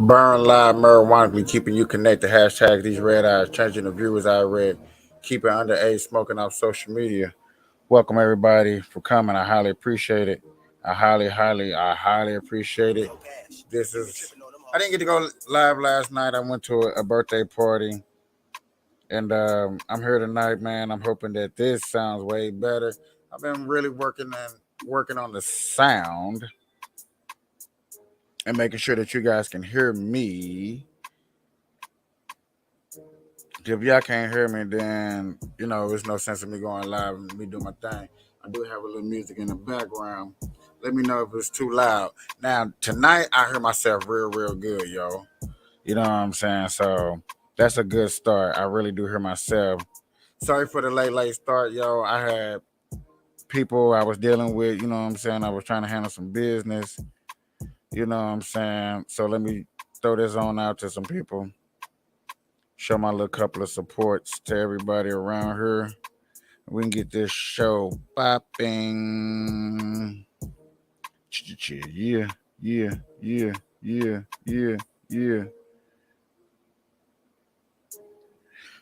Burn live marijuana, keeping you connected. Hashtag these red eyes, changing the viewers I read. Keeping underage smoking off social media. Welcome everybody for coming. I highly appreciate it. I highly appreciate it. This is. I didn't get to go live last night. I went to a birthday party, and I'm here tonight, man. I'm hoping that this sounds way better. I've been really working on the sound and making sure that you guys can hear me. If y'all can't hear me, then there's no sense of me going live and me doing my thing. I do have a little music in the background. Let me know if it's too loud. Now tonight I hear myself real good, yo. You know what I'm saying? So that's a good start. I really do hear myself. Sorry for the late start, yo. I had people I was dealing with. You know what I'm saying? I was trying to handle some business. You know what I'm saying? So let me throw this on out to some people. Show my little couple of supports to everybody around here. We can get this show popping. Yeah, yeah, yeah, yeah, yeah, yeah.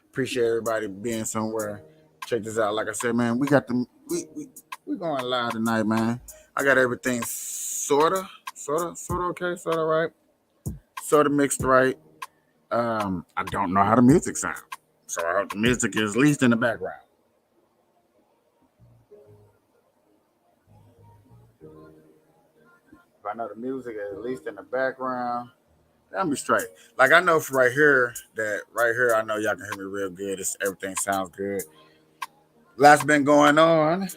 Appreciate everybody being somewhere. Check this out. Like I said, man, we got the we going live tonight, man. I got everything sorta okay, sorta right, sorta mixed right. I don't know how the music sounds, so I hope the music is at least in the background. If I know the music is at least in the background, that'll be straight. Like I know for right here, I know y'all can hear me real good. Everything sounds good. Lots been going on,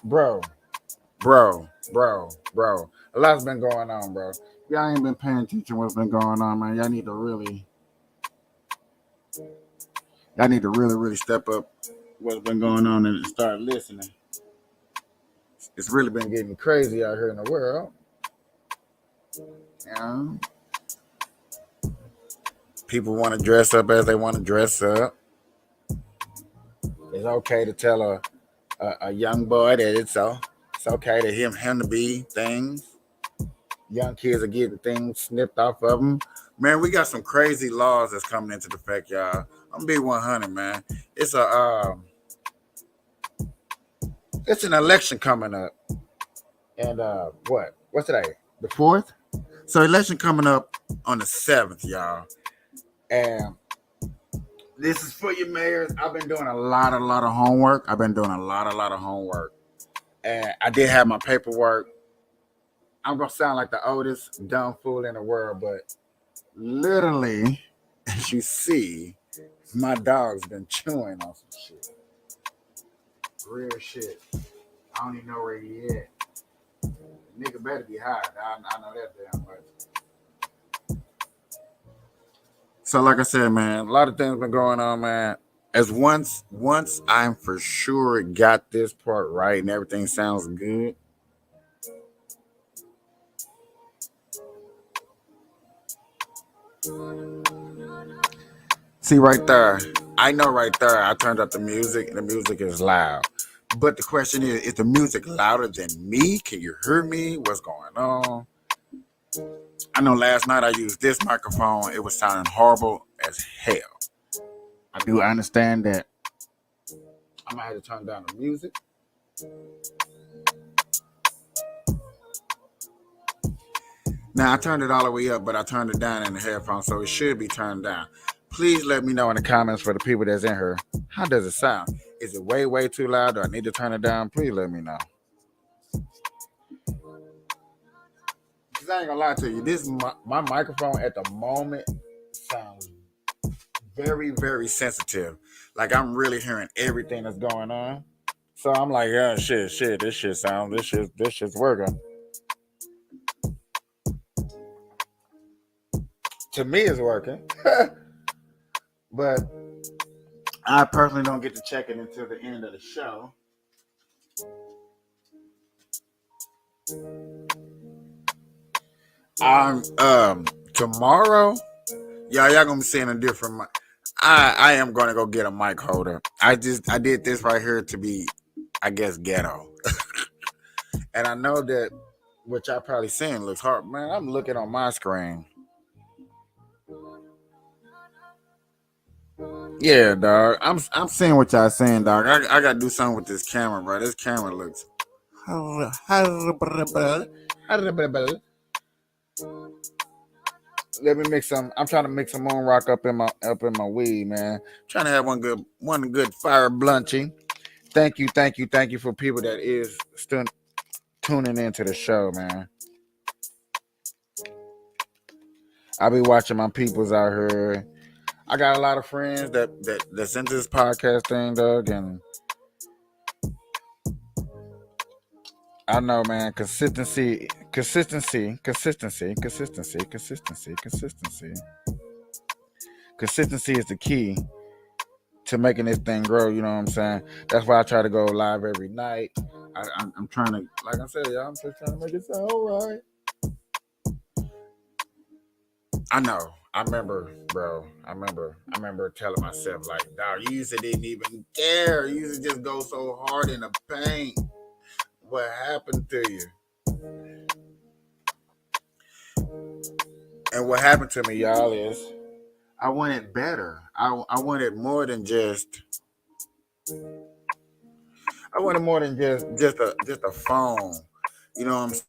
bro, bro. A lot's been going on, bro. Y'all ain't been paying attention what's been going on, man. Y'all need to really step up what's been going on and start listening. It's really been getting crazy out here in the world. You know? People want to dress up as they want to dress up. It's okay to tell a young boy that it's okay to him to be things. Young kids are getting things snipped off of them. Man, we got some crazy laws that's coming into effect, y'all. I'm gonna be 100, man. It's it's an election coming up, and what's today? The 4th. So election coming up on the 7th, y'all, and this is for your mayors. I've been doing a lot of homework. I've been doing a lot of homework, and I did have my paperwork. I'm gonna sound like the oldest dumb fool in the world, but literally, as you see, my dog's been chewing on some shit. Real shit. I don't even know where he at. Nigga better be high. I know that damn much. So like I said, man, a lot of things been going on, man. As once I'm for sure got this part right and everything sounds good. See right there, I know right there. I turned up the music and the music is loud. But the question is the music louder than me? Can you hear me? What's going on? I know last night I used this microphone. It was sounding horrible as hell. I do understand that. I might have to turn down the music. Now I turned it all the way up, but I turned it down in the headphones, so it should be turned down. Please let me know in the comments for the people that's in here. How does it sound? Is it way too loud? Do I need to turn it down? Please let me know. Cause I ain't gonna lie to you, my microphone at the moment sounds very sensitive. Like I'm really hearing everything that's going on. So I'm like, yeah, shit, this shit's working. To me, it's working, but I personally don't get to check it until the end of the show. Tomorrow, y'all gonna be seeing a different. I am gonna go get a mic holder. I did this right here to be, I guess, ghetto, and I know that what y'all probably seeing looks hard. Man, I'm looking on my screen. Yeah, dog. I'm seeing what y'all saying, dog. I gotta do something with this camera, bro. This camera looks. Let me mix some. I'm trying to mix some moon rock up in my weed, man. Trying to have one good fire blunting. Thank you for people that is still tuning into the show, man. I be watching my peoples out here. I got a lot of friends that's into this podcast thing, Doug, and I know, man. Consistency is the key to making this thing grow. You know what I'm saying? That's why I try to go live every night. I'm trying to, like I said, y'all, I'm just trying to make it sound all right. I know. I remember, bro. I remember telling myself, like, dog, you used to didn't even care. You used to just go so hard in the paint. What happened to you? And what happened to me, y'all, is I wanted better. I wanted more than just. I wanted more than just a phone. You know what I'm.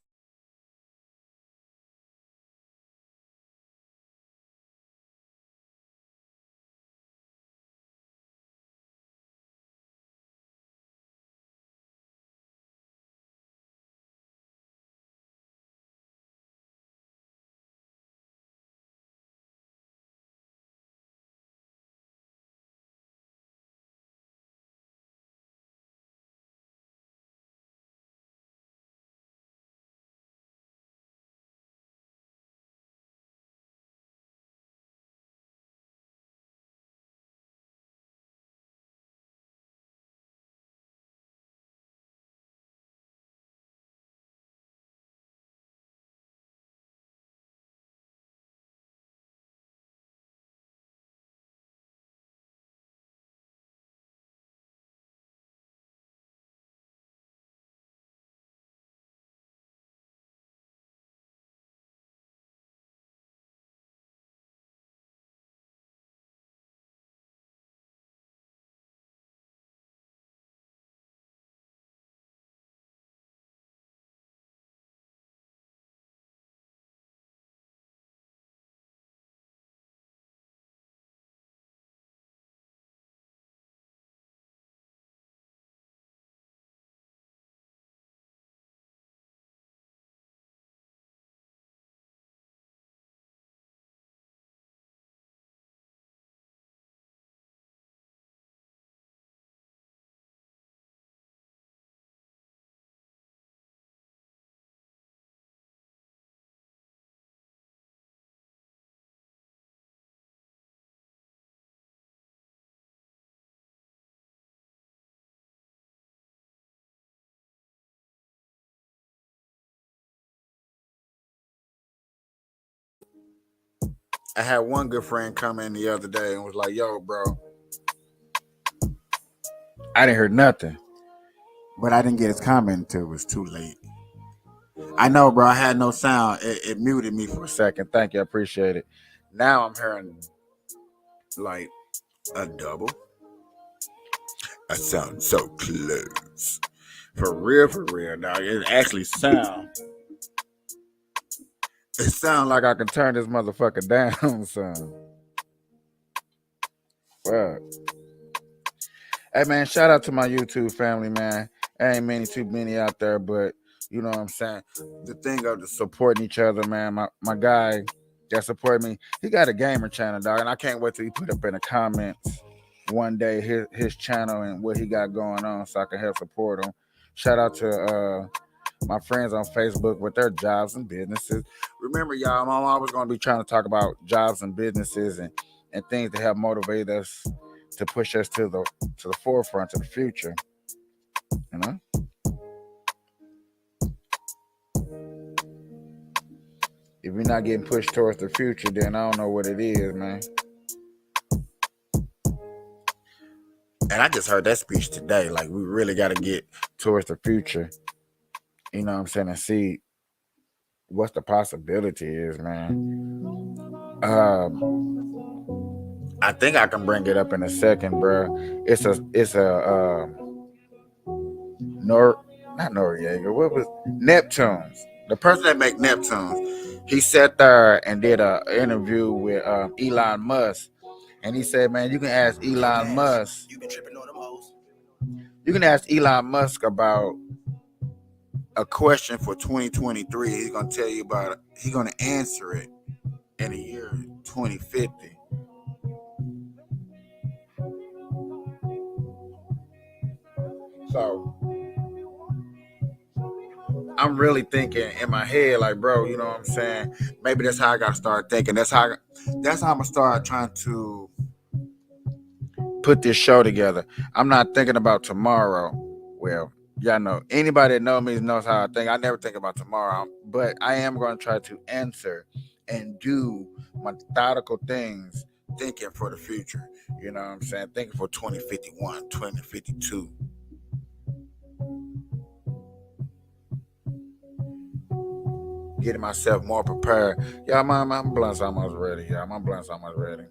I had one good friend come in the other day and was like, "Yo, bro, I didn't hear nothing, but I didn't get his comment until it was too late." I know, bro. I had no sound. It muted me for a second. Thank you. I appreciate it. Now I'm hearing like a double. I sound so close. For real, dog. It actually sound. It sound like I can turn this motherfucker down, son. Well, hey man, shout out to my YouTube family, man. Ain't too many out there, but you know what I'm saying. The thing of the supporting each other, man. My guy that supported me, he got a gamer channel, dog, and I can't wait till he put up in the comments one day his channel and what he got going on, so I can help support him. Shout out to my friends on Facebook with their jobs and businesses. Remember, y'all, I'm always going to be trying to talk about jobs and businesses and things that help motivate us to push us to the forefront of the future. You know, if you're not getting pushed towards the future, then I don't know what it is, man. And I just heard that speech today. Like, we really got to get towards the future. You know what I'm saying? And see what's the possibility is, man. I think I can bring it up in a second, bro. It's a Nor not Noriega. What was Neptunes? The person that make Neptunes. He sat there and did a interview with Elon Musk, and he said, "Man, you can ask Elon Musk. You can ask Elon Musk about a question for 2023. He's gonna tell you about it. He's gonna answer it in the year 2050." So I'm really thinking in my head, like, bro, you know what I'm saying? Maybe that's how I gotta start thinking. That's how I'm gonna start trying to put this show together. I'm not thinking about tomorrow. Well, y'all know anybody that knows me knows how I think. I never think about tomorrow, but I am gonna try to answer and do methodical things, thinking for the future. You know what I'm saying? Thinking for 2051, 2052. Getting myself more prepared. Yeah, my blunt's almost ready. Yeah, my blunt's almost ready.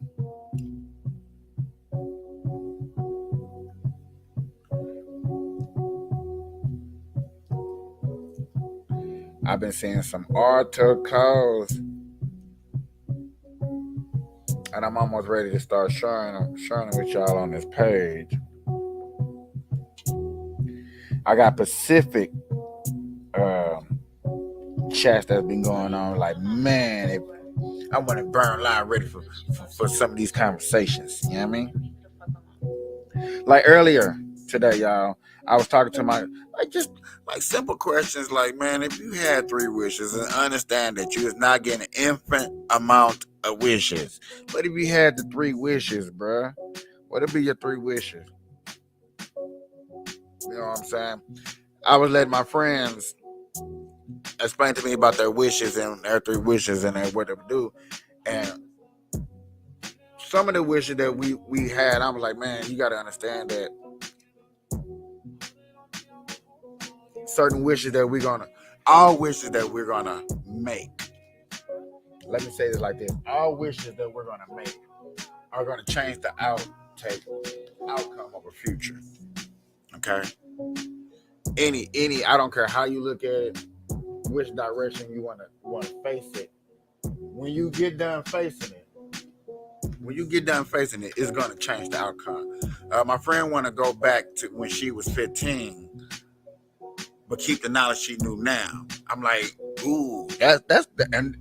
I've been seeing some articles, and I'm almost ready to start sharing them with y'all on this page. I got Pacific chats that's been going on. Like, man, I want to burn line ready for some of these conversations. You know what I mean? Like earlier today, y'all, I was talking to my just simple questions like, man, if you had 3 wishes and understand that you is not getting an infinite amount of wishes, but if you had the 3 wishes, bruh, what would be your 3 wishes? You know what I'm saying? I was letting my friends explain to me about their wishes and their 3 wishes and what they would do. And some of the wishes that we had, I was like, man, you got to understand that certain wishes that all wishes that we're gonna make. Let me say this like this: all wishes that we're gonna make are gonna change the outcome of a future. Okay. Any, I don't care how you look at it, which direction you wanna face it. When you get done facing it, it's gonna change the outcome. My friend wanna go back to when she was 15. But keep the knowledge she knew now. I'm like, ooh, and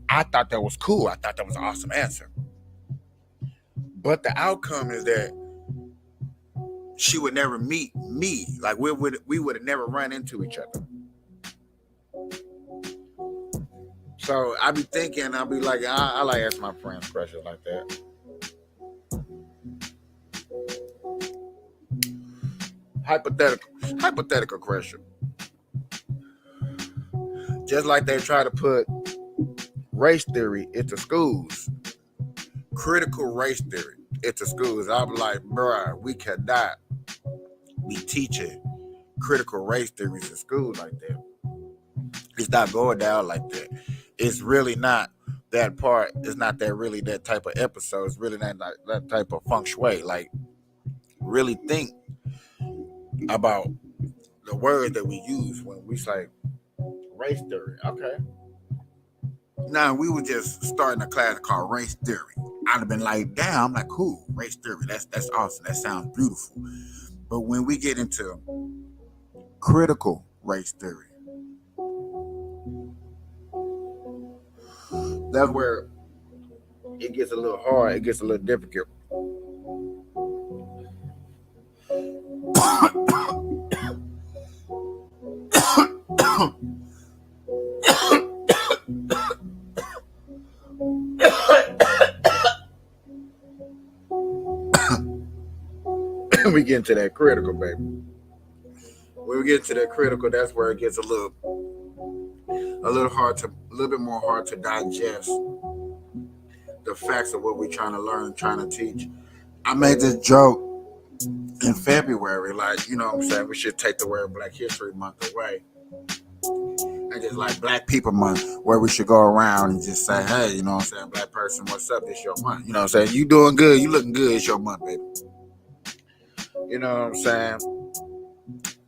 I thought that was cool. I thought that was an awesome answer. But the outcome is that she would never meet me. Like we would have never run into each other. So I be thinking, I'll be like, I like asking my friends questions like that. Hypothetical question. Just like they try to put race theory into schools, critical race theory into schools. I'm like, bruh, we cannot be teaching critical race theories in schools like that. It's not going down like that. It's really not that part. It's not really that type of episode. It's really not that type of feng shui. Like, really think about the words that we use when we say race theory. Okay. Now we were just starting a class called race theory. I'd have been like, damn, I'm like, cool, race theory. That's awesome. That sounds beautiful. But when we get into critical race theory, that's where it gets a little hard. It gets a little difficult. We get into that critical, baby. When we get to that critical, that's where it gets a little bit more hard to digest the facts of what we're trying to learn, trying to teach. I made this joke in February, like, you know what I'm saying, we should take the word Black History Month away. And just like Black People Month, where we should go around and just say, hey, you know what I'm saying, Black person, what's up? This your month. You know what I'm saying? You doing good, you looking good, it's your month, baby. You know what I'm saying?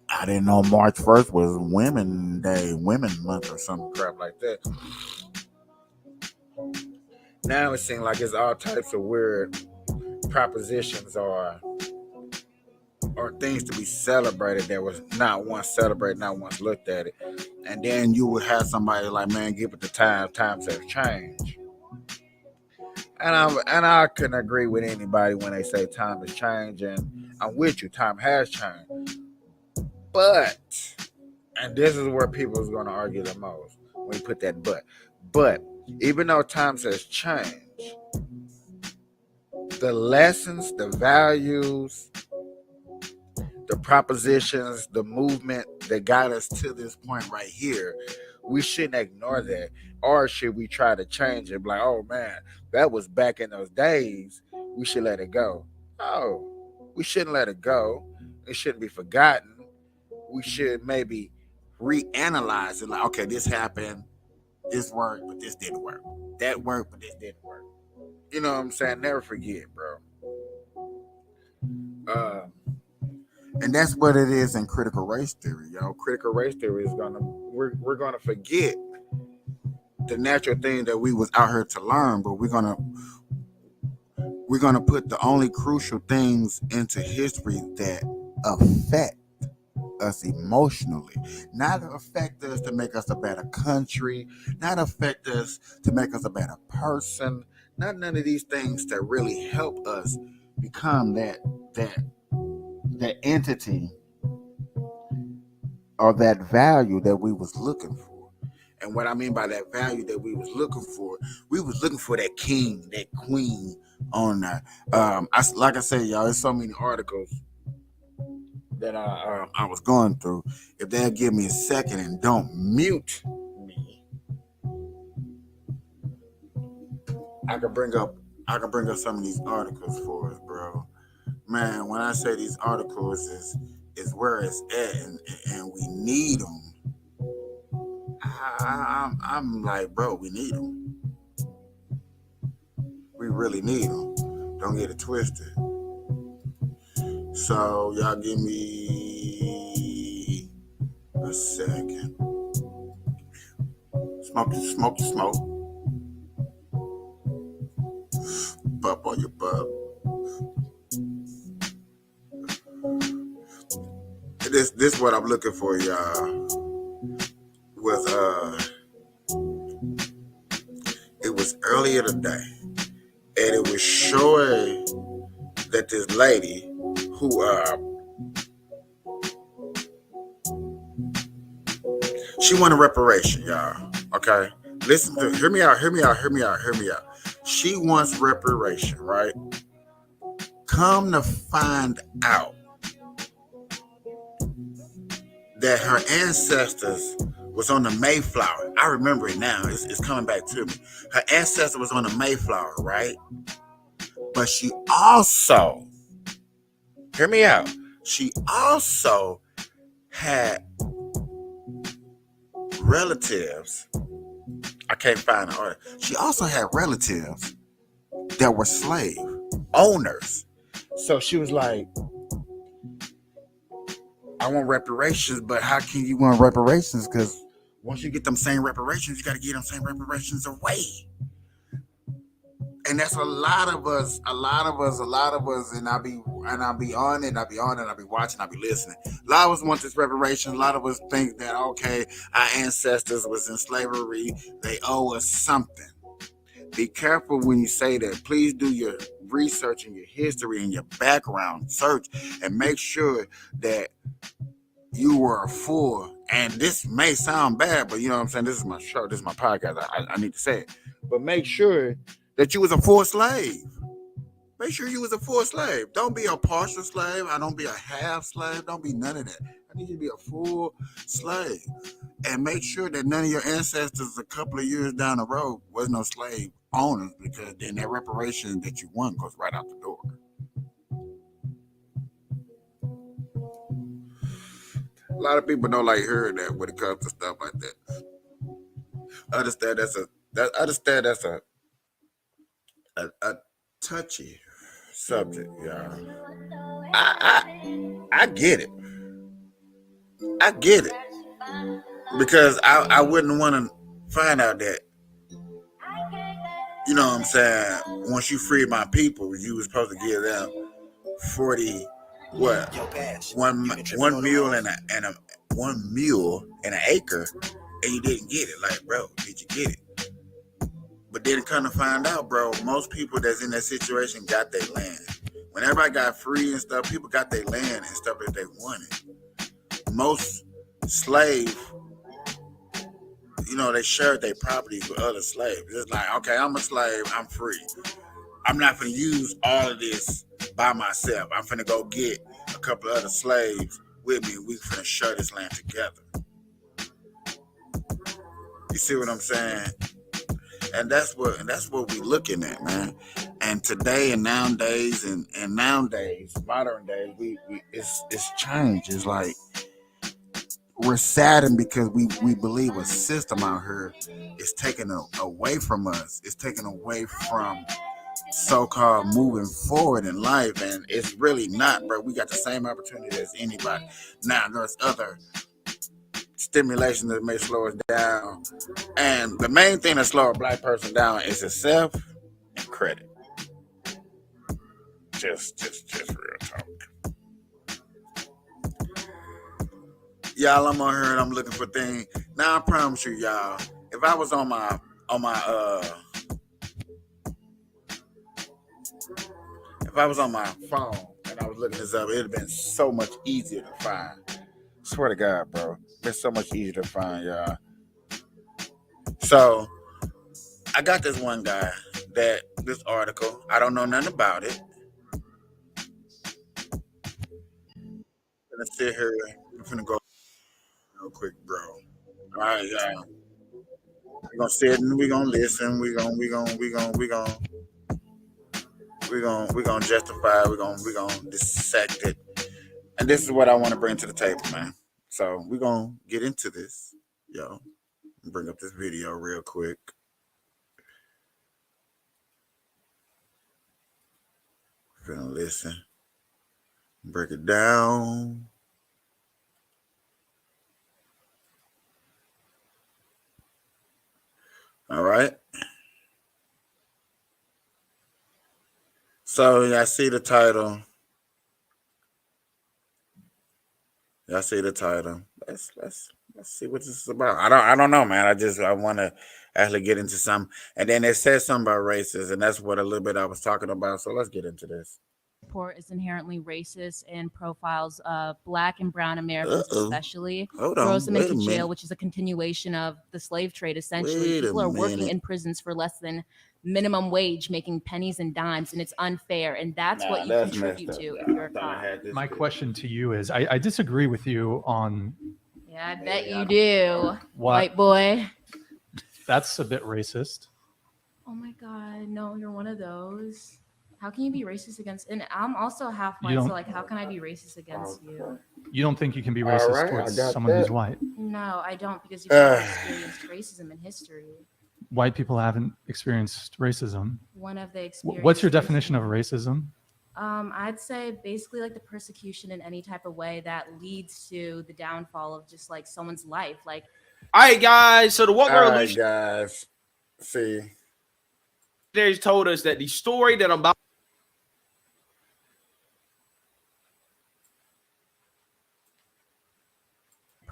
I didn't know March 1st was Women Day, Women Month, or some crap like that. Now it seems like it's all types of weird propositions or things to be celebrated that was not once celebrated, not once looked at it. And then you would have somebody like, man, give it the time, times have changed. And I couldn't agree with anybody when they say time has changed, and I'm with you, time has changed. But, and this is where people is going to argue the most when you put that but even though times has changed, the lessons, the values, the propositions, the movement that got us to this point right here, we shouldn't ignore that. Or should we try to change it? Like, oh man, that was back in those days. We should let it go. No, we shouldn't let it go. It shouldn't be forgotten. We should maybe reanalyze it. Like, okay, this happened. This worked, but this didn't work. That worked, but this didn't work. You know what I'm saying? Never forget, bro. And that's what it is in critical race theory, yo. Critical race theory is we're gonna forget the natural thing that we was out here to learn, but we're gonna put the only crucial things into history that affect us emotionally, not affect us to make us a better country, not affect us to make us a better person, not none of these things that really help us become that entity or that value that we was looking for. And what I mean by that value that we was looking for that king, that queen on that. Like I said, y'all, there's so many articles that I was going through. If they'll give me a second and don't mute me, I can bring up some of these articles for us, bro. Man, when I say these articles is where it's at, and we need them. I'm like, bro, we need them. We really need them. Don't get it twisted. So y'all give me a second. Smoke. Bub on your bub. This what I'm looking for, y'all. It was earlier today, and it was showing that this lady who she wanted reparation, y'all. Okay, hear me out. She wants reparation, right? Come to find out that her ancestors was on the Mayflower. I remember it now. It's coming back to me. Her ancestor was on the Mayflower, right? But she also, hear me out, she also had relatives. I can't find the order. She also had relatives that were slave owners. So she was like, I want reparations, but how can you want reparations? Because once you get them same reparations, you got to get them same reparations away. And that's a lot of us, and I'll be on it, I'll be watching, I'll be listening. A lot of us want this reparation. A lot of us think that, okay, our ancestors was in slavery, they owe us something. Be careful when you say that. Please do your research and your history and your background search, and make sure that you were a full, and this may sound bad, but you know what I'm saying? This is my show, this is my podcast. I need to say it. But make sure that you was a full slave. Make sure you was a full slave. Don't be a partial slave. I don't be a half slave. Don't be none of that. I need you to be a full slave. And make sure that none of your ancestors a couple of years down the road was no slave owners, because then that reparation that you want goes right out the door. A lot of people don't like hearing that when it comes to stuff like that. understand that's a touchy subject, y'all. I get it. I get it because I wouldn't want to find out that, you know what I'm saying, once you freed my people, you was supposed to give them 40 what one mule and a 1 mule and an acre, and you didn't get it. Like, bro, did you get it? But then come to find out, bro, most people that's in that situation got their land. When everybody got free and stuff, people got their land and stuff that they wanted. Most slave, you know, they shared their properties with other slaves. It's like, okay, I'm a slave, I'm free. I'm not going to use all of this by myself. I'm finna go get a couple of other slaves with me. We finna share this land together. You see what I'm saying? And that's what we looking at, man. And today and nowadays and nowadays, modern days, we it's changed. It's like we're saddened because we believe a system out here is taken away from us. It's taken away from so-called moving forward in life, and it's really not, bro. We got the same opportunity as anybody. Now there's other stimulation that may slow us down, and the main thing that slows a black person down is itself and credit. Just real talk. Y'all, I'm on here and I'm looking for things. Now I promise you, y'all, if I was on my if I was on my phone and I was looking this up, it'd have been so much easier to find. Swear to God, bro. It's so much easier to find, y'all. So I got this one guy this article, I don't know nothing about it. I'm gonna sit here. I'm gonna go real quick, bro. All right, y'all. We're gonna sit and we're gonna listen. We're gonna justify. We're gonna dissect it. And this is what I want to bring to the table, man. So we're gonna get into this, yo. Bring up this video real quick. We're gonna listen. Break it down. All right. So y'all see the title. Let's see what this is about. I don't know, man. I want to actually get into some, and then it says something about races, and that's what a little bit I was talking about. So let's get into this. Report is inherently racist and profiles Black and Brown Americans, especially. Hold on, throws them wait a into jail, minute. which is a continuation of the slave trade. Essentially, Wait a people are working minute. in prisons for less than minimum wage, making pennies and dimes, and it's unfair. And that's Nah, what you that's contribute messed up, to y'all. if you're a I thought I cop. had this My good. question to you is, I disagree with you on Yeah, I bet you do, what white boy. that's a bit racist. Oh my God, no, you're one of those. How can you be racist against? And I'm also half You white, so don't- like, how can I be racist against you? You don't think you can be All racist right, towards I got someone who's that. white? No, I don't, because you've never experienced racism in history. White people haven't experienced racism. One of the experiences. What's your definition of racism? I'd say basically like the persecution in any type of way that leads to the downfall of just like someone's life. Like, all right, guys. So the woke All right, revolution guys. See, told us that the story that I'm about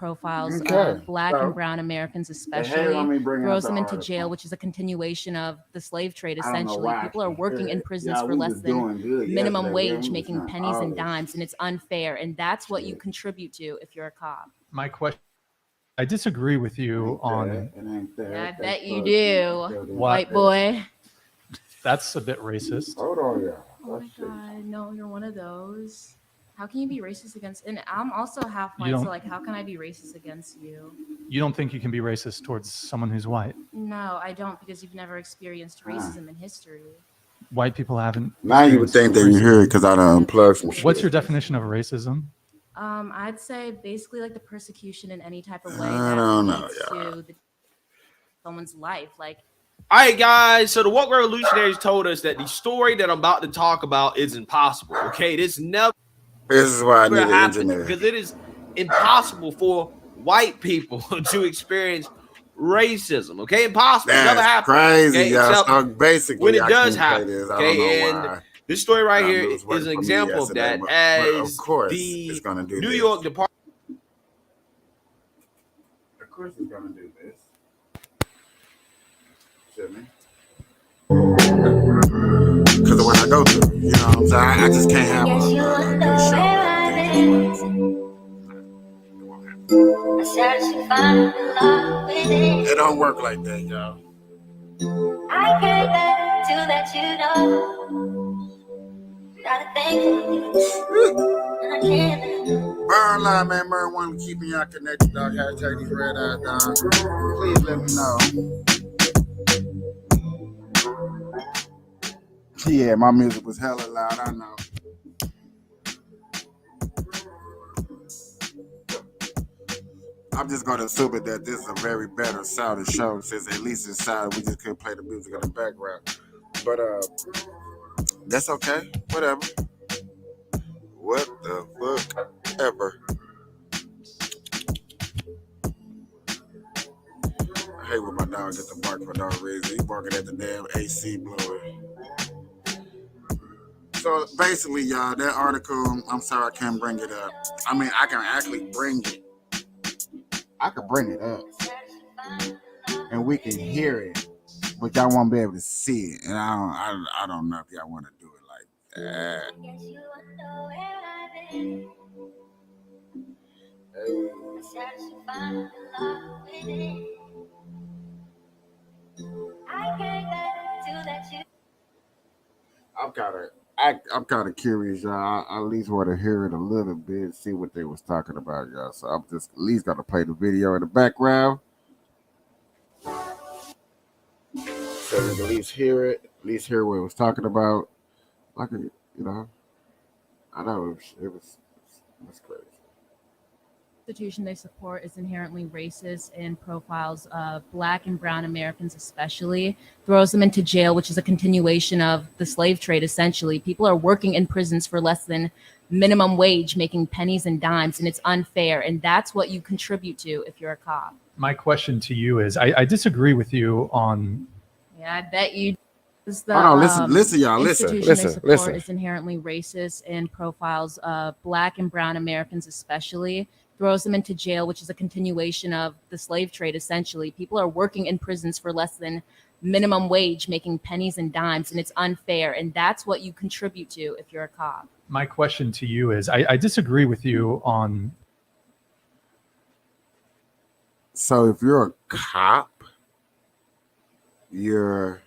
profiles Okay, Black so and Brown Americans, the especially, head on me bringing throws up them the into jail, article. which is a continuation of the slave trade. I don't know Essentially, why I people are can't working hear in it. prisons Yeah, for we less was than doing good minimum yesterday. wage, We was making trying pennies and all this dimes, and it's unfair. And that's what you shit. contribute to if you're a cop. My question, I disagree with you on It ain't that. Yeah, I That's bet you fuck. do, What? white boy. that's a bit racist. Hold on, y'all. Oh my God, no, you're one of those. How can you be racist against? And I'm also half You white, so don't- like, how can I be racist against you? You don't think you can be racist towards someone who's white? No, I don't, because you've never experienced racism in history. White people haven't. Now you would think that you hear it because I done unplugged some shit. What's your definition of racism? I'd say basically like the persecution in any type of way I that don't know, leads y'all. to the someone's life. Like, all right, guys. So the woke revolutionaries told us that the story that I'm about to talk about is impossible. Okay, this never This is why I need an happened engineer. because it is impossible for white people to experience racism. Okay, impossible. It never That's happened. crazy, Okay, y'all. except So basically, when it I does can't play happen. this. I Okay, don't know and why. this story right here It was is an working for me example of yesterday, that. but of As course, the it's gonna do New this. York Department. Of course, it's gonna do this. Shouldn't because of what I go through, you know what I'm saying? I just can't have a good show. It don't work like that, y'all. I came back to let you know. Gotta thank you. And I can't. Burn line, man. Burn one, keeping y'all connected, dog. Hashtag these red eyes down. Please let me know. Yeah, my music was hella loud, I know. I'm just gonna assume it that this is a very better sounding show since at least inside we just couldn't play the music in the background. But that's okay. Whatever. What the fuck ever. I hate when my dog gets to bark for no reason. He barking at the damn AC blowing. So basically, y'all, that article, I'm sorry I can't bring it up. I mean, I can actually bring it. I could bring it up. And we can hear it. But y'all won't be able to see it. And I don't know if y'all want to do it like that. I'm kind of curious, y'all. I at least want to hear it a little bit, see what they was talking about, y'all. So I'm just at least gonna play the video in the background, so we can at least hear it, at least hear what it was talking about. Like, you know, I know it was crazy. institution they support is inherently racist and profiles Black and Brown Americans, especially, throws them into jail, which is a continuation of the slave trade. Essentially, people are working in prisons for less than minimum wage, making pennies and dimes, and it's unfair. And that's what you contribute to if you're a cop. My question to you is, I disagree with you on. Yeah, I bet you. The, Hold on, listen, y'all, institution they support is inherently racist and profiles Black and Brown Americans, especially, throws them into jail, which is a continuation of the slave trade. Essentially, people are working in prisons for less than minimum wage, making pennies and dimes, and it's unfair. And that's what you contribute to if you're a cop. My question to you is, I disagree with you on. So if you're a cop, you're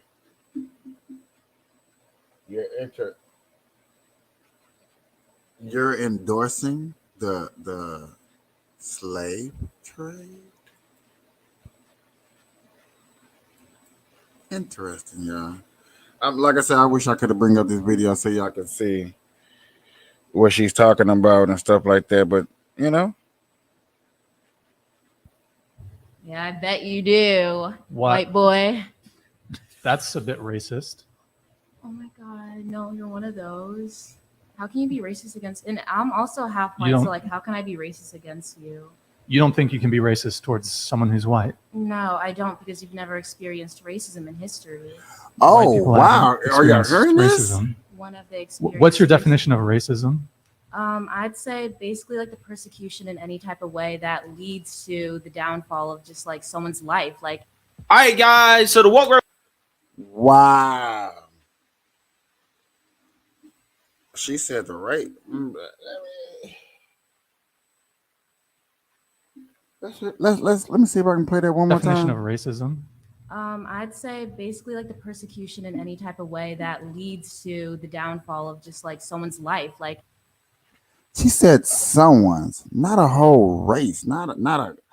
endorsing the slave trade. Interesting, y'all. Like I said, I wish I could have bring up this video so y'all can see what she's talking about and stuff like that. But you know, Yeah, I bet you do, What? white boy. That's a bit racist. Oh my God, no, you're one of those. How can you be racist against? And I'm also half You white, don't- so like, how can I be racist against you? You don't think you can be racist towards someone who's white? No, I don't, because you've never experienced racism in history. White oh people wow, haven't are y'all experienced hearing this? racism. One of the experiences. What's your definition of racism? I'd say basically like the persecution in any type of way that leads to the downfall of just like someone's life. Like, All right, guys. So the woke. Wow. She said the right. Let me see if I can play that one more Definition time. of racism. I'd say basically like the persecution in any type of way that leads to the downfall of just like someone's life. Like, She said someone's, not a whole race, not the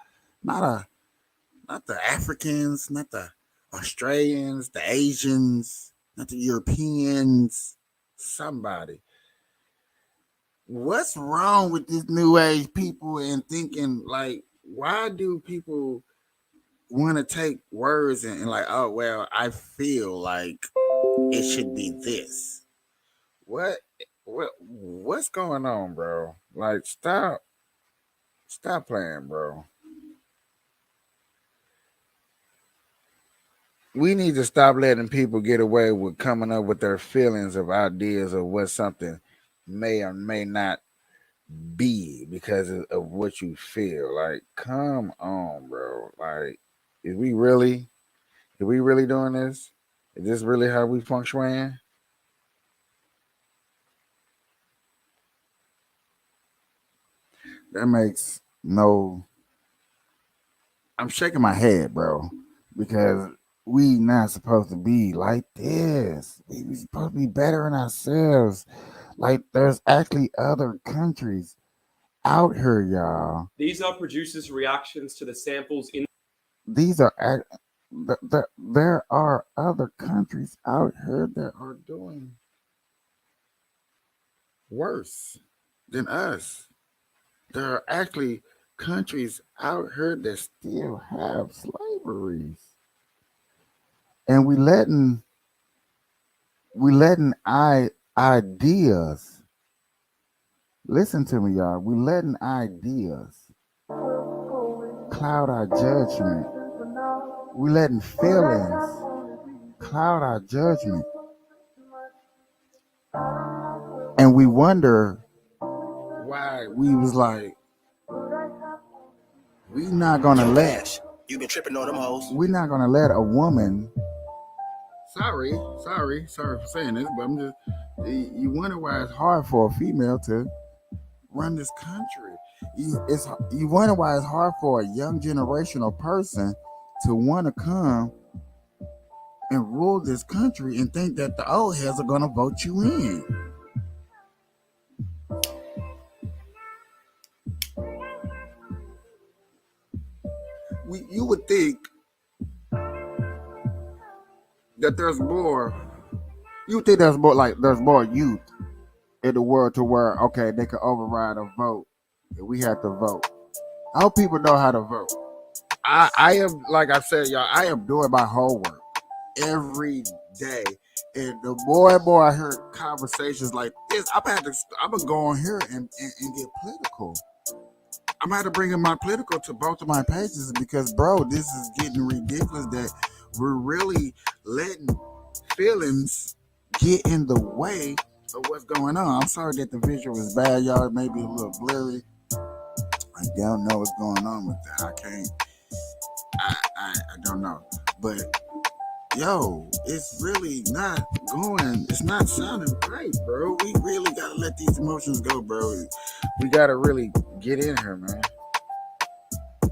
Africans, not the Australians, the Asians, not the Europeans, somebody. What's wrong with this new age people and thinking like, why do people want to take words and like, oh well, I feel like it should be this. What what's going on, bro? Like stop playing, bro. We need to stop letting people get away with coming up with their feelings of ideas of what something may or may not be because of what you feel. Like, come on, bro. Like, is we really doing this? Is this really how we function? That makes no. I'm shaking my head, bro, because we not supposed to be like this. We supposed to be bettering ourselves. Like, there's actually other countries out here, y'all. These are producers' reactions to the samples in. These are there are other countries out here that are doing worse than us. There are actually countries out here that still have slavery, and we letting ideas. Listen to me, y'all. We letting ideas cloud our judgment. We letting feelings cloud our judgment, and we wonder why we was like, we not gonna let. You been tripping on them hoes. We're not gonna let a woman. Sorry for saying this, but I'm just. You wonder why it's hard for a female to run this country. You wonder why it's hard for a young generational person to want to come and rule this country and think that the old heads are gonna vote you in. You would think that there's more. You would think there's more youth in the world to where they could override a vote. If we have to vote. I hope people know how to vote. I am, like I said, y'all, I am doing my homework every day. And the more and more I hear conversations like this, I'm gonna go on here and get political. I'm gonna have to bring in my political to both of my pages because, bro, this is getting ridiculous that we're really letting feelings get in the way of what's going on. I'm sorry that the visual is bad, y'all. It may be a little blurry. I don't know what's going on with that. I don't know. But yo, it's really not going. It's not sounding right, bro. We really gotta let these emotions go, bro. We gotta really get in here, man.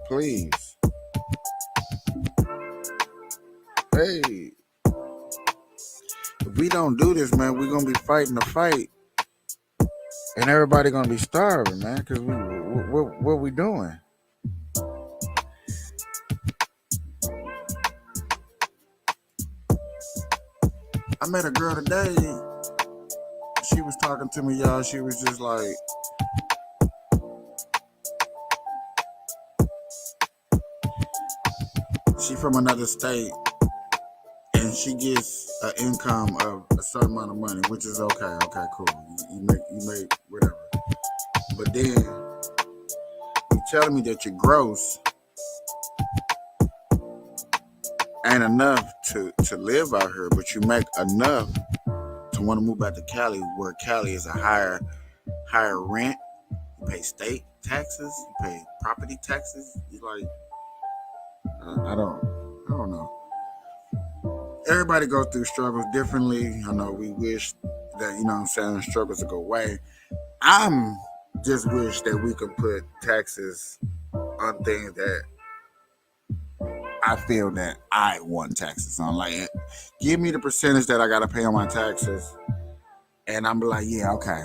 Please. Hey, if we don't do this, man, we're gonna be fighting the fight, and everybody gonna be starving, man. Cause what we doing? I met a girl today. She was talking to me, y'all. She was just like, she from another state, and she gets an income of a certain amount of money, which is okay. Okay, cool. You make whatever. But then you telling me that your gross ain't enough to live out here, but you make enough to want to move back to Cali, where Cali is a higher rent. You pay state taxes, you pay property taxes. You like, I don't know. Everybody goes through struggles differently. I know we wish that, you know what I'm saying, struggles would go away. I'm just wish that we could put taxes on things that I feel that I want taxes on. Like, give me the percentage that I got to pay on my taxes, and I'm like, yeah, okay.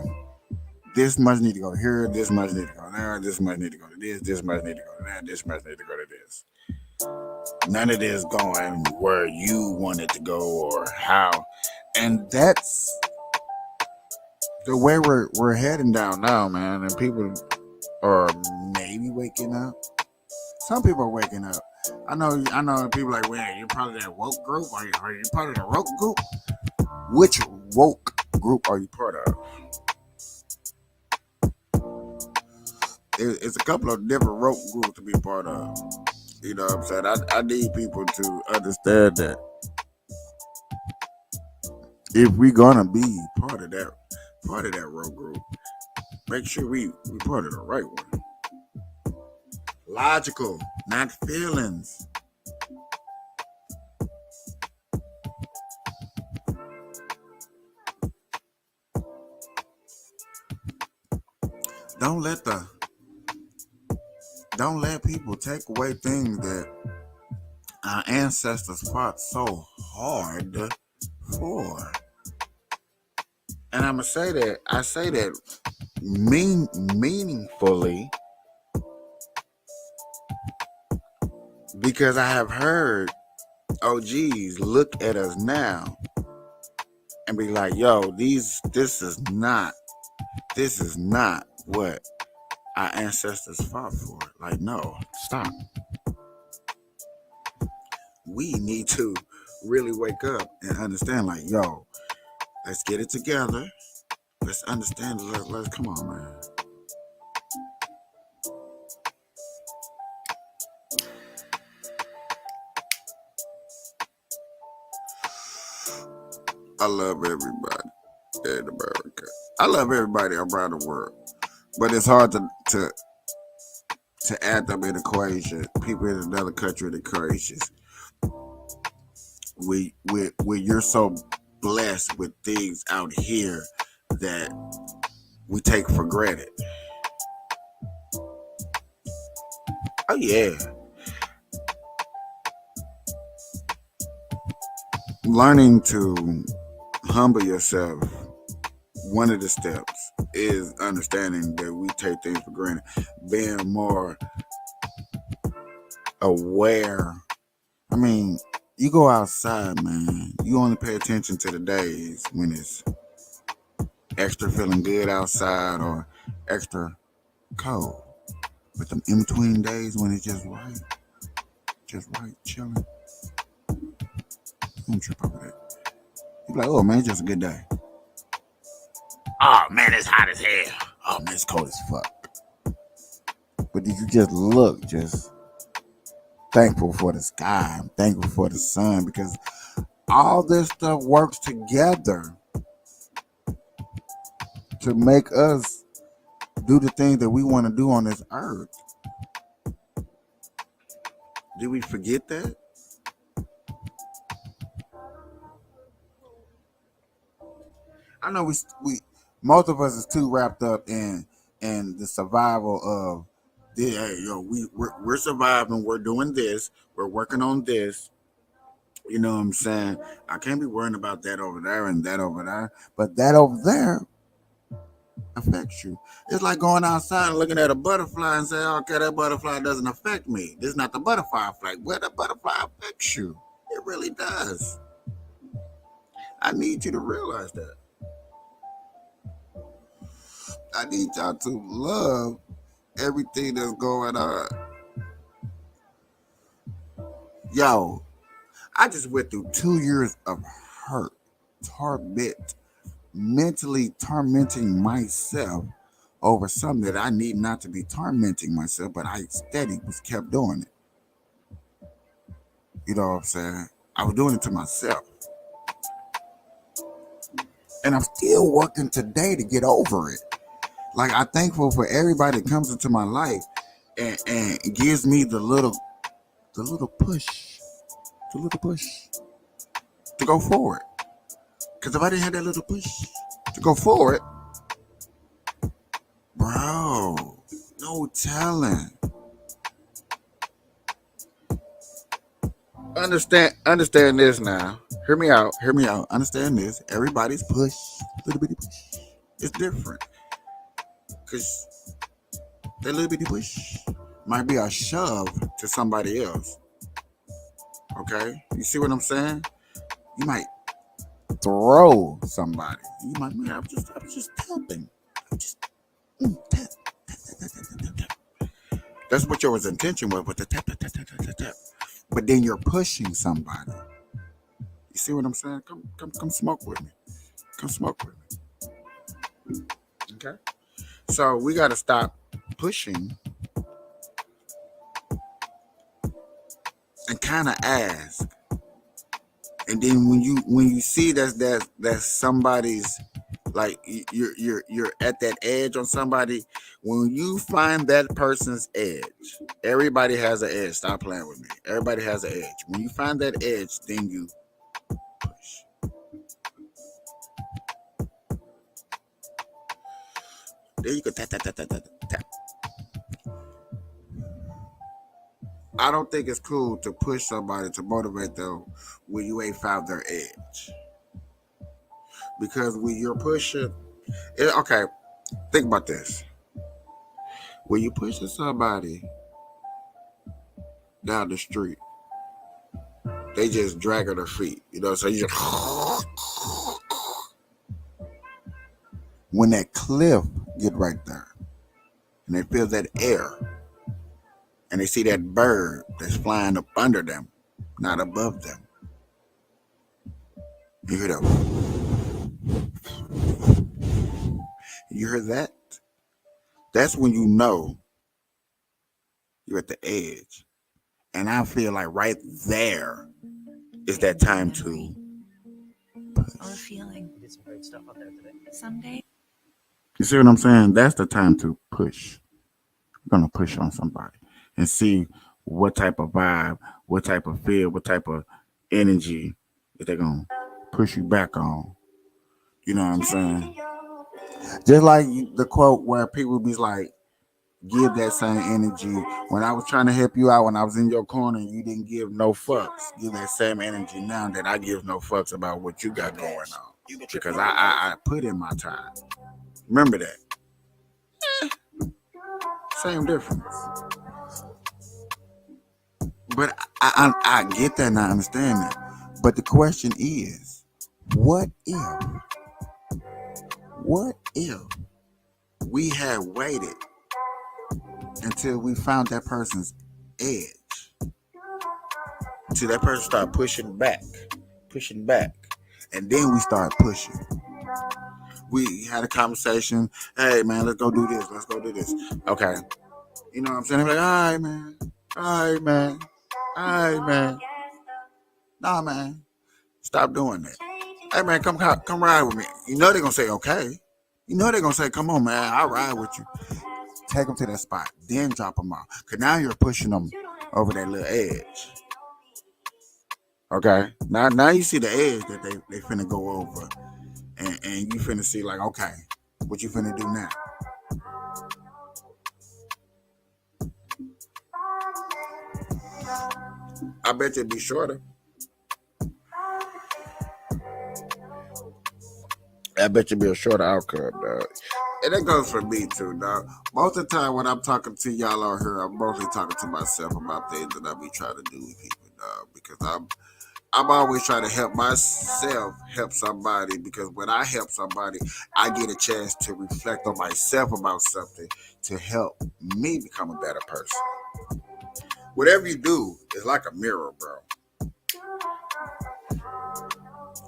This much need to go here, this much need to go there, this much need to go to this much need to go to that, this much need to go to this. None of this going where you want it to go or how. And that's the way we're heading down now, man. And people are maybe waking up. Some people are waking up. I know people like, well, you're part of that woke group. Are you part of the woke group? Which woke group are you part of? It's a couple of different woke groups to be part of. You know what I'm saying? I need people to understand that if we're gonna be part of that woke group, make sure we part of the right one. Logical, not feelings. Don't let people take away things that our ancestors fought so hard for. And I say that meaningfully, because I have heard OGs look at us now and be like, yo, this is not what our ancestors fought for. Like, no, stop. We need to really wake up and understand, like, yo, let's get it together. Let's understand. Let's come on, man. I love everybody in America. I love everybody around the world, but it's hard to add them in the equation. People in another country in the equations. When you're so blessed with things out here that we take for granted. Oh yeah. Learning to humble yourself, one of the steps is understanding that we take things for granted. Being more aware. I mean, you go outside, man. You only pay attention to the days when it's extra feeling good outside or extra cold. But them in between days when it's just right, chilling. Don't trip over that. You be like, oh man, it's just a good day. Oh man, it's hot as hell. Oh man, it's cold as fuck. But did you just look, just thankful for the sky, I'm thankful for the sun, because all this stuff works together to make us do the things that we want to do on this earth. Did we forget that? I know we most of us is too wrapped up in the survival of hey, yo, we're surviving, we're doing this, we're working on this. You know what I'm saying? I can't be worrying about that over there and that over there, but that over there affects you. It's like going outside and looking at a butterfly and saying, okay, that butterfly doesn't affect me. This is not the butterfly effect. Well, the butterfly affects you. It really does. I need you to realize that. I need y'all to love everything that's going on. Yo, I just went through 2 years of hurt, mentally tormenting myself over something that I need not to be tormenting myself, but I steady was kept doing it. You know what I'm saying? I was doing it to myself. And I'm still working today to get over it. Like, I'm thankful for everybody that comes into my life and gives me the little push to go forward. Because if I didn't have that little push to go forward, bro, no telling. Understand this now. Hear me out. Understand this. Everybody's push, little bitty push, it's different. Because that little bitty push might be a shove to somebody else. Okay? You see what I'm saying? You might throw somebody. You might, man, I was just tapping. Tap. That's what your intention was with the tap. but then you're pushing somebody. You see what I'm saying? Come smoke with me. Come smoke with me. Okay. So we got to stop pushing and kind of ask. And then when you see that somebody's like you're at that edge on somebody, when you find that person's edge, everybody has an edge. Stop playing with me. Everybody has an edge. When you find that edge, then you push. There you go. Tap, tap, tap, tap, tap, tap. I don't think it's cool to push somebody to motivate them when you ain't found their edge. Because when you're pushing, okay, think about this. When you're pushing somebody down the street, they just dragging their feet, so you just when that cliff get right there and they feel that air and they see that bird that's flying up under them, not above them. You hear that? You hear that? That's when you know you're at the edge. And I feel like right there is that time to push. Or feeling. You did some great stuff out there today. Someday. You see what I'm saying? That's the time to push. You're going to push on somebody and see what type of vibe, what type of feel, what type of energy that they're going to push you back on. You know what I'm saying? Just like the quote where people be like, give that same energy. When I was trying to help you out, when I was in your corner, you didn't give no fucks. Give that same energy now that I give no fucks about what you got going on. Because I put in my time. Remember that. Same difference. But I get that and I understand that. But the question is, what if we had waited until we found that person's edge, till that person started pushing back, and then we start pushing. We had a conversation. Hey man, let's go do this. Okay, you know what I'm saying? I'm like, all right, man. Nah, man, stop doing that. Hey man, come ride with me. You know they're gonna say okay. You know they're gonna say, come on, man, I'll ride with you. Take them to that spot, then drop them off. Cause now you're pushing them over that little edge. Okay, now you see the edge that they finna go over, and you finna see like, okay, what you finna do now? I bet you'd be shorter. I bet you'd be a shorter outcome, dog. And that goes for me too, dog. Most of the time when I'm talking to y'all out here, I'm mostly talking to myself about things that I be trying to do with people, dog. Because I'm always trying to help myself help somebody, because when I help somebody, I get a chance to reflect on myself about something to help me become a better person. Whatever you do is like a mirror, bro.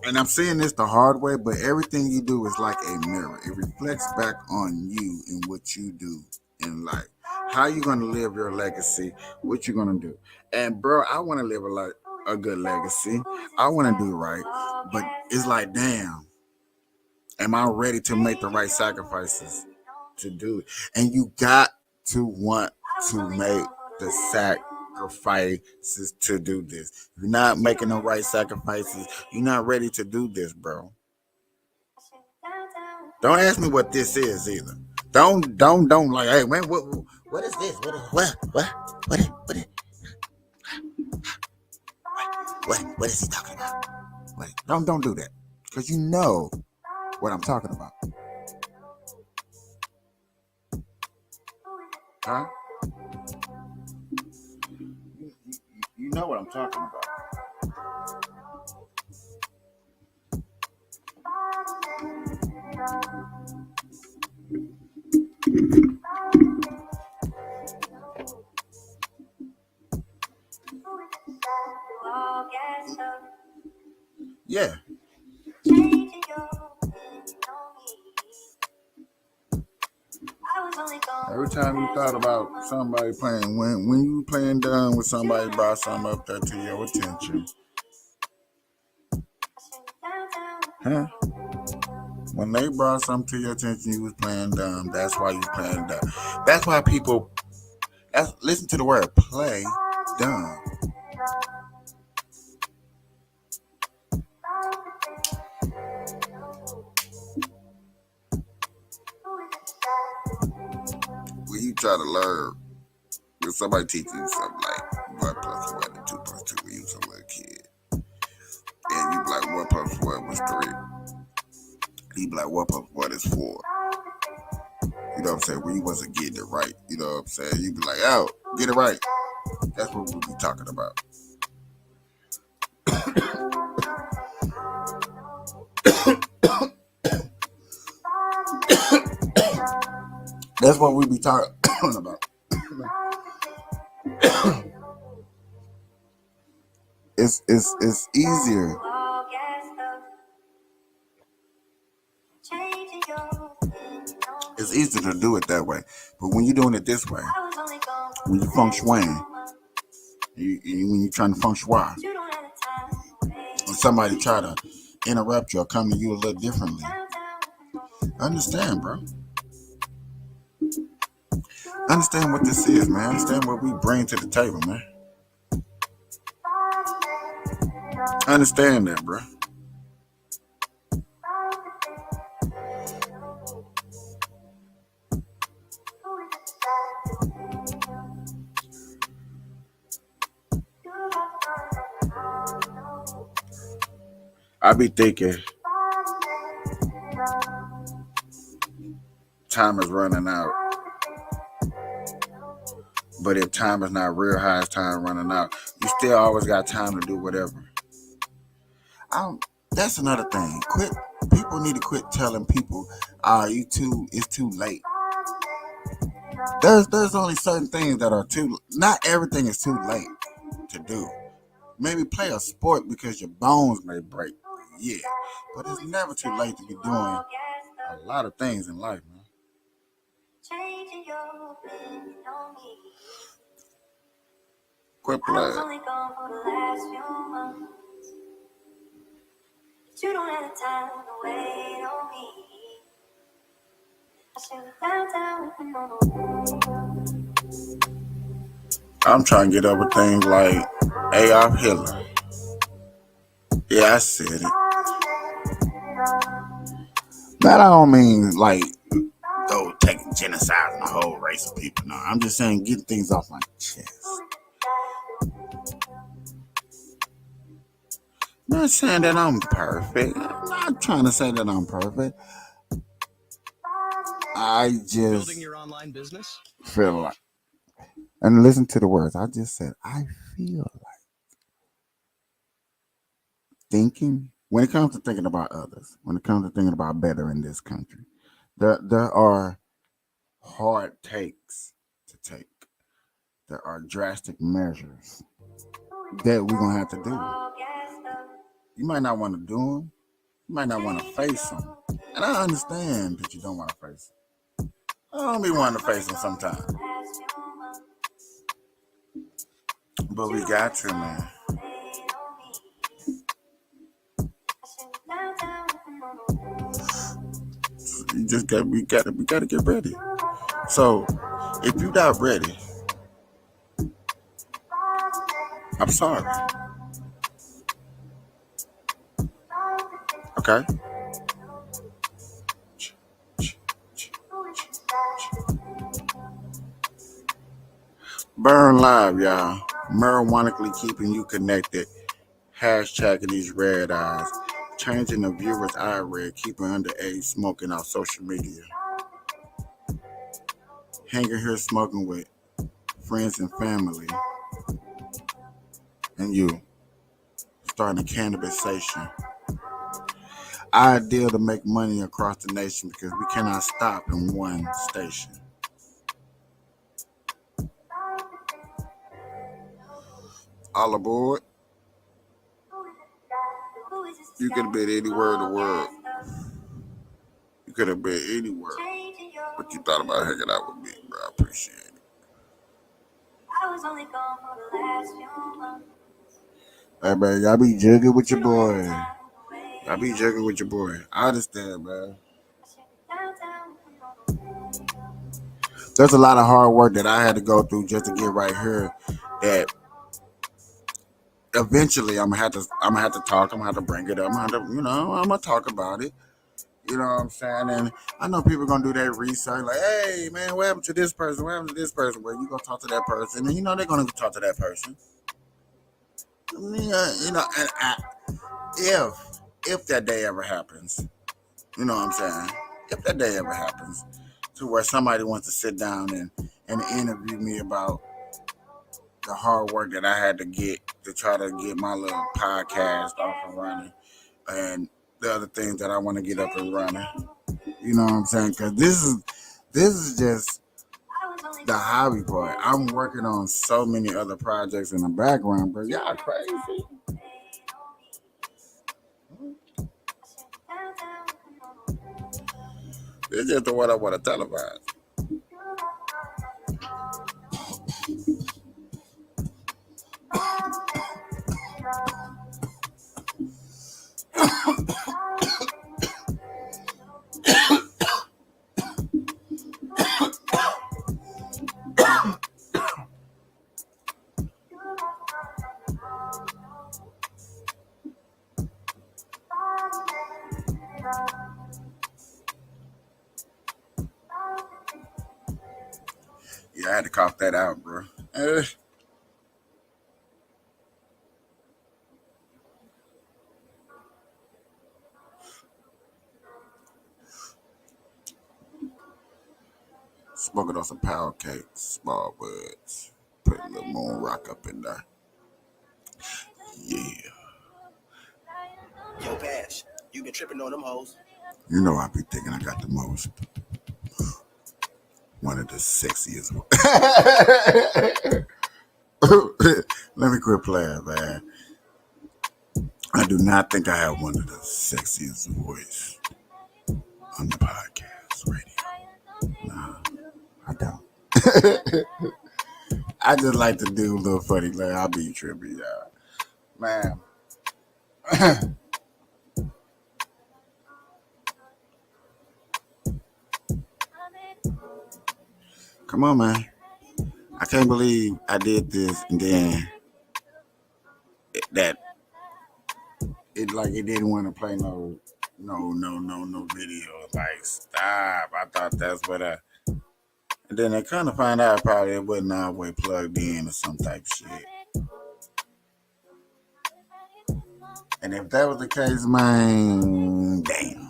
And I'm saying this the hard way, but everything you do is like a mirror. It reflects back on you and what you do in life. How you going to live your legacy? What you going to do? And bro, I want to live a good legacy. I want to do right. But it's like, damn, am I ready to make the right sacrifices to do it? And you got to want to make the sacrifices to do this. If you're not making the right sacrifices, you're not ready to do this, bro. Don't ask me what this is either. Don't like, hey man, what is this? What is he talking about? Don't do that, because you know what I'm talking about. Huh? You know what I'm talking about. Every time you thought about somebody playing, when you playing dumb with somebody brought something up there to your attention, huh? When they brought something to your attention, you was playing dumb. That's why you playing dumb. That's why people listen to the word play dumb. When you try to learn, when somebody teaches you something like 1 plus 1 and 2 plus 2 when you was a little kid, and you be like 1 plus 1 was 3. He be like 1 plus 1 is 4. You know what I'm saying? When you wasn't getting it right, you know what I'm saying? You be like, oh, get it right. That's what we'll be talking about. That's what we be talking about. It's easier. It's easier to do it that way. But when you're doing it this way, when you feng shuiing, when you're trying to feng shui, when somebody try to interrupt you or come to you a little differently, understand, bro. Understand what this is, man. Understand what we bring to the table, man. Understand that, bro. I be thinking time is running out. But if time is not real, how is time running out? You still always got time to do whatever. That's another thing. People need to quit telling people, it's too late. There's only certain things that are not everything is too late to do. Maybe play a sport because your bones may break. Yeah. But it's never too late to be doing a lot of things in life, man. Quit playing. You don't have the time to wait on me. I'm trying to get over things like Adolf Hitler. Yeah, I said it. That I don't mean like taking genocide on a whole race of people. No, I'm just saying getting things off my chest. I'm not saying that I'm perfect. I'm not trying to say that I'm perfect. I just building your online business. Feel like, and listen to the words I just said. I feel like thinking when it comes to thinking about others, when it comes to thinking about better in this country, there are hard takes to take. There are drastic measures that we're gonna have to do. You might not want to do them. You might not want to face them. And I understand that you don't want to face them. I don't be wanting to face them sometimes. But we got to, man. We gotta get ready. So if you're not ready, I'm sorry. Okay? Burn Live, y'all. Marijuanically keeping you connected. Hashtagging these red eyes. Changing the viewer's eye red. Keeping underage smoking off social media. Hanging here smoking with friends and family. And you. Starting a cannabisation. Ideal to make money across the nation because we cannot stop in one station. All aboard. You could have been anywhere in the world. You could have been anywhere. what you thought about hanging out with me, bro. I appreciate it. I was only gone for the last few months. Hey, man, y'all be jugging with your boy. Y'all be jugging with your boy. I understand, man. There's a lot of hard work that I had to go through just to get right here. That eventually I'm gonna have to talk. I'm gonna have to bring it up. I'm gonna talk about it. You know what I'm saying? And I know people gonna do their research, like, hey man, what happened to this person? What happened to this person? Well, you gonna talk to that person, and they're gonna talk to that person. If that day ever happens, you know what I'm saying? If that day ever happens, to where somebody wants to sit down and interview me about the hard work that I had to get to try to get my little podcast off and running, and the other things that I want to get up and running. You know what I'm saying? Because this is just the hobby part. I'm working on so many other projects in the background, but y'all crazy. It's just the what I want to televise. Yeah, I had to cough that out, bro. Smoking on some pound cakes, small buds. Put a little moon rock up in there. Yeah. Yo, Pash, you been tripping on them hoes. You know I be thinking I got the most. One of the sexiest. Let me quit playing, man. I do not think I have one of the sexiest voice on the podcast radio. Nah, I don't. I just like to do a little funny. Like, I'll be trippy, y'all. Man. Come on, man. I can't believe I did this and then it didn't want to play no video. Like, stop. I thought that's what and then I kind of find out probably it wasn't all the way plugged in or some type of shit. And if that was the case, man, damn.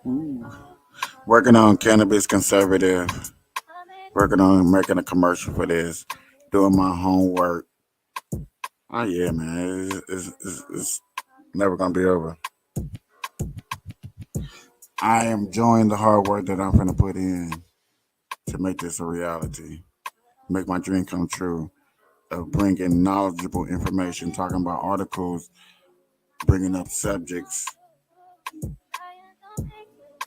Ooh. Working on Cannabis Conservative, working on making a commercial for this, doing my homework. Oh yeah, man, it's never gonna be over. I am enjoying the hard work that I'm gonna put in to make this a reality, make my dream come true, of bringing knowledgeable information, talking about articles, bringing up subjects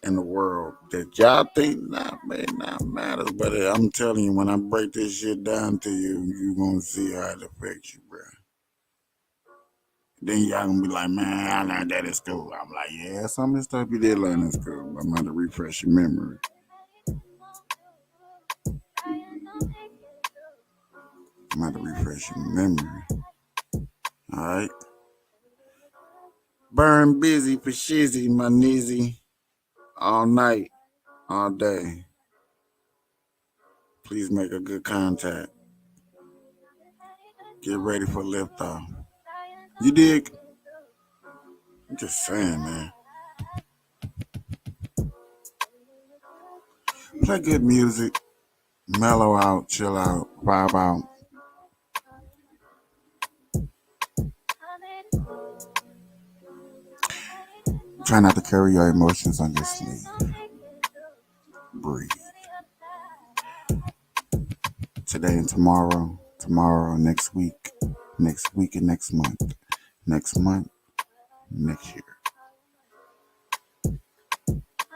in the world that y'all think may not matter, but I'm telling you, when I break this shit down to you, you gonna see how it affects you, bro. Then y'all gonna be like, man, I learned that in school. I'm like, yeah, some of the stuff you did learn in school, but I'm gonna refresh your memory. I'm gonna refresh your memory. All right. Burn busy for shizzy, my nizzy. All night, all day. Please make a good contact. Get ready for liftoff. You dig? I'm just saying, man. Play good music. Mellow out, chill out, vibe out. Try not to carry your emotions on your sleeve. Breathe. Today and tomorrow, next week, next week, and next month, next month, next year.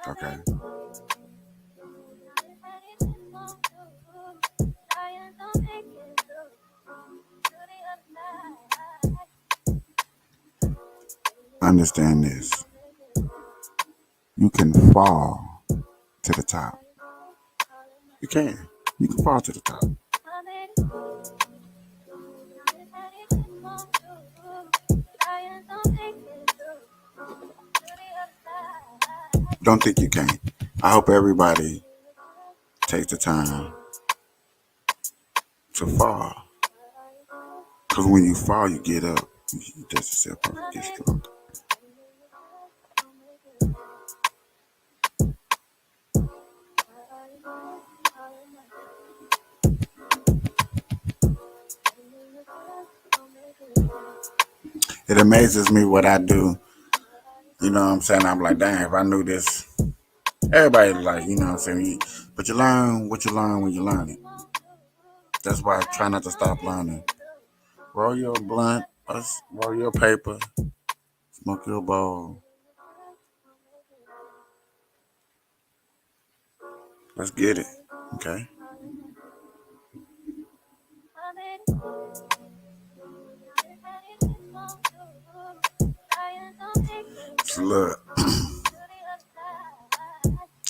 Okay. Understand this. You can fall to the top. You can. You can fall to the top. Don't think you can't. I hope everybody takes the time to fall. Because when you fall, you get up. You dust yourself up, you get stronger. It amazes me what I do. You know what I'm saying? I'm like, dang, if I knew this, everybody like, you know what I'm saying? But you learn what you learn when you learn it. That's why I try not to stop learning. Roll your blunt, roll your paper, smoke your bowl. Let's get it, okay? So look,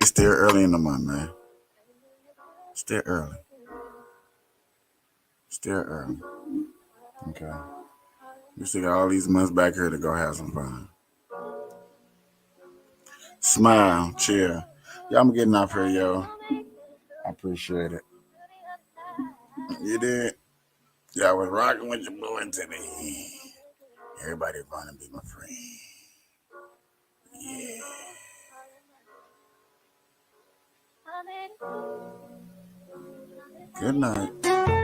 it's still early in the month, man. Still early. Still early. Okay. We still got all these months back here to go have some fun. Smile, chill. Y'all, I'm getting off here, yo. I appreciate it. You did? Yeah, I was rocking with your boy today. Everybody wanna be my friend. Yeah. Good night.